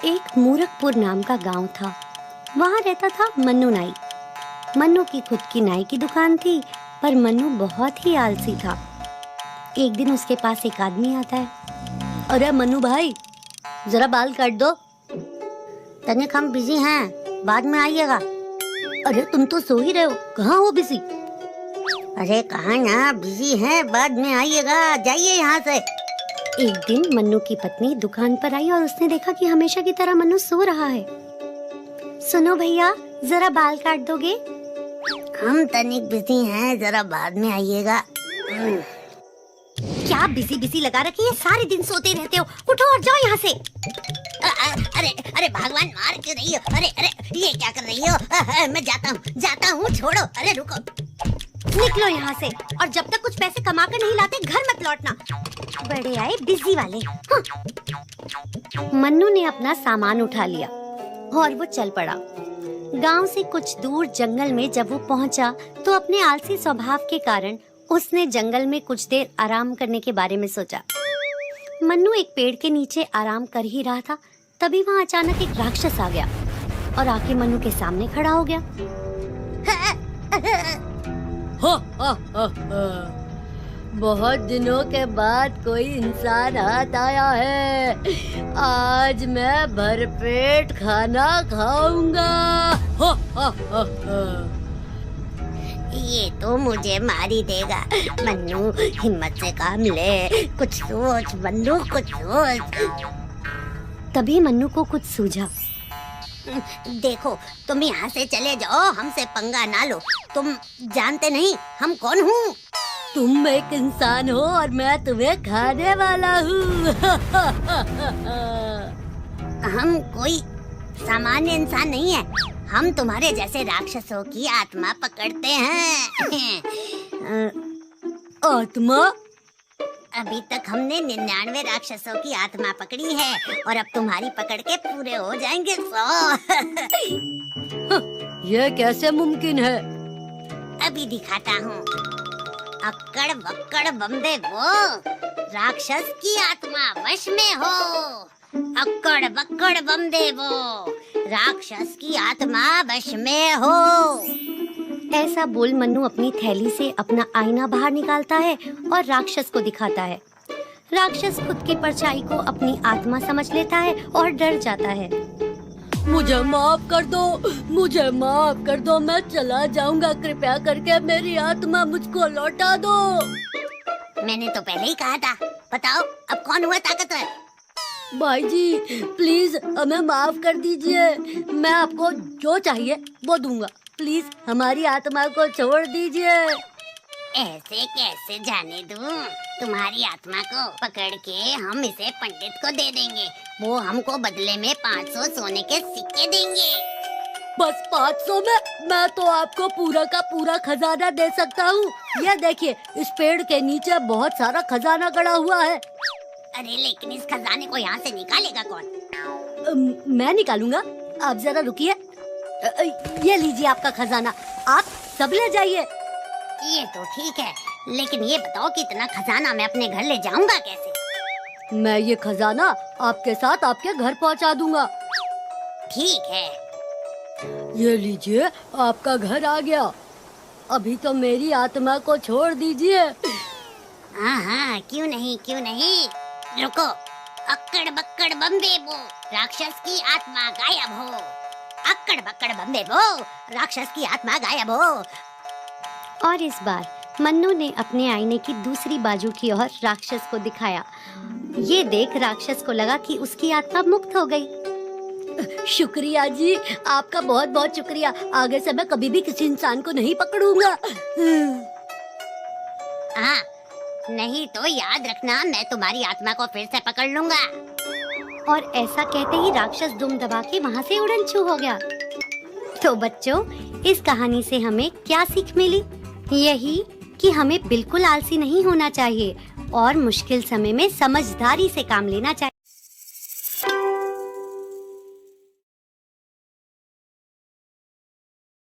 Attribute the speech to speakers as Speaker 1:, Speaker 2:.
Speaker 1: एक मूरखपुर नाम का गांव था। वहाँ रहता था मन्नू नाई। मन्नू की खुद की नाई की दुकान थी, पर मन्नू बहुत ही आलसी था। एक दिन उसके पास एक आदमी आता है। अरे मन्नू भाई, जरा बाल काट दो। तनिक हम बिजी हैं, बाद में आइएगा। अरे तुम तो सो ही रहे हो, कहाँ हो बिजी? अरे कहाँ ना, बिजी हैं, बाद में आइएगा, जाइए यहाँ से। एक दिन मन्नू की पत्नी दुकान पर आई और उसने देखा कि हमेशा की तरह मन्नू सो रहा है। सुनो भैया, जरा बाल काट दोगे? हम तनिक बिजी हैं, जरा बाद में आइएगा। क्या बिजी बिजी लगा रखी है, सारे दिन सोते रहते हो, उठो और जाओ यहाँ से। अरे अरे भगवान, मार क्यों रही हो? अरे अरे ये क्या कर रही हो? मैं जाता हूँ, छोड़ो। अरे रुको, निकलो यहाँ से, और जब तक कुछ पैसे कमा कर नहीं लाते घर मत लौटना। बड़े आए बिजी वाले। हाँ। मन्नू ने अपना सामान उठा लिया और वो चल पड़ा। गांव से कुछ दूर जंगल में जब वो पहुंचा तो अपने आलसी स्वभाव के कारण उसने जंगल में कुछ देर आराम करने के बारे में सोचा। मन्नू एक पेड़ के नीचे आराम कर ही रहा था, तभी वहाँ अचानक एक राक्षस आ गया और आके मन्नू के सामने खड़ा हो गया। बहुत दिनों के बाद कोई इंसान हाथ आया है। आज मैं भरपेट खाना खाऊंगा। ये तो मुझे मार ही देगा। मन्नू, हिम्मत से काम ले, कुछ सोच मन्नू, कुछ सोच। तभी मन्नू को कुछ सूझा। देखो, तुम यहाँ से चले जाओ, हमसे पंगा ना लो। तुम जानते नहीं हम कौन हूँ। तुम एक इंसान हो और मैं तुम्हें खाने वाला हूँ। हम कोई सामान्य इंसान नहीं है, हम तुम्हारे जैसे राक्षसों की आत्मा पकड़ते हैं। आत्मा? अभी तक हमने 99 राक्षसों की आत्मा पकड़ी है और अब तुम्हारी पकड़ के पूरे हो जाएंगे 100। यह कैसे मुमकिन है? अभी दिखाता हूँ। अक्कड़ बक्कड़ बम्बे वो, राक्षस की आत्मा वश में हो। अक्कड़ बक्कड़ बम्बे वो, राक्षस की आत्मा वश में हो। ऐसा बोल मन्नू अपनी थैली से अपना आईना बाहर निकालता है और राक्षस को दिखाता है। राक्षस खुद की परछाई को अपनी आत्मा समझ लेता है और डर जाता है। मुझे माफ कर दो, मुझे माफ कर दो, मैं चला जाऊंगा, कृपया करके मेरी आत्मा मुझको लौटा दो। मैंने तो पहले ही कहा था। बताओ अब कौन हुआ ताकतवर? भाई जी प्लीज हमें माफ कर दीजिए, मैं आपको जो चाहिए वो दूंगा, प्लीज हमारी आत्मा को छोड़ दीजिए। ऐसे कैसे जाने दूं? तुम्हारी आत्मा को पकड़ के हम इसे पंडित को दे देंगे, वो हमको बदले में 500 सोने के सिक्के देंगे। बस 500 में? मैं तो आपको पूरा का पूरा खजाना दे सकता हूँ। ये देखिए, इस पेड़ के नीचे बहुत सारा खजाना गड़ा हुआ है। अरे लेकिन इस खजाने को यहाँ से निकालेगा कौन? मैं निकालूंगा, आप जरा रुकिए। ये लीजिए आपका खजाना, आप सब ले जाइए। ये तो ठीक है, लेकिन ये बताओ कि इतना खजाना मैं अपने घर ले जाऊंगा कैसे? मैं ये खजाना आपके साथ आपके घर पहुंचा दूंगा। ठीक है। ये लीजिए, आपका घर आ गया। अभी तो मेरी आत्मा को छोड़ दीजिए। हाँ हाँ, क्यों नहीं क्यों नहीं। रुको, अक्कड़ बक्कड़ बम्बे बो, राक्षस की आत्मा गायब हो। अक्कड़ बक्कड़ बम्बे बो, राक्षस की आत्मा गायब हो। और इस बार मन्नू ने अपने आईने की दूसरी बाजू की ओर राक्षस को दिखाया। ये देख राक्षस को लगा कि उसकी आत्मा मुक्त हो गई। शुक्रिया जी, आपका बहुत बहुत शुक्रिया। आगे से मैं कभी भी किसी इंसान को नहीं पकड़ूंगा। हाँ, नहीं तो याद रखना, मैं तुम्हारी आत्मा को फिर से पकड़ लूंगा। और ऐसा कहते ही राक्षस दुम दबा के वहाँ से उड़न छू हो गया। तो बच्चों, इस कहानी से हमें क्या सीख मिली? यही कि हमें बिल्कुल आलसी नहीं होना चाहिए और मुश्किल समय में समझदारी से काम लेना चाहिए।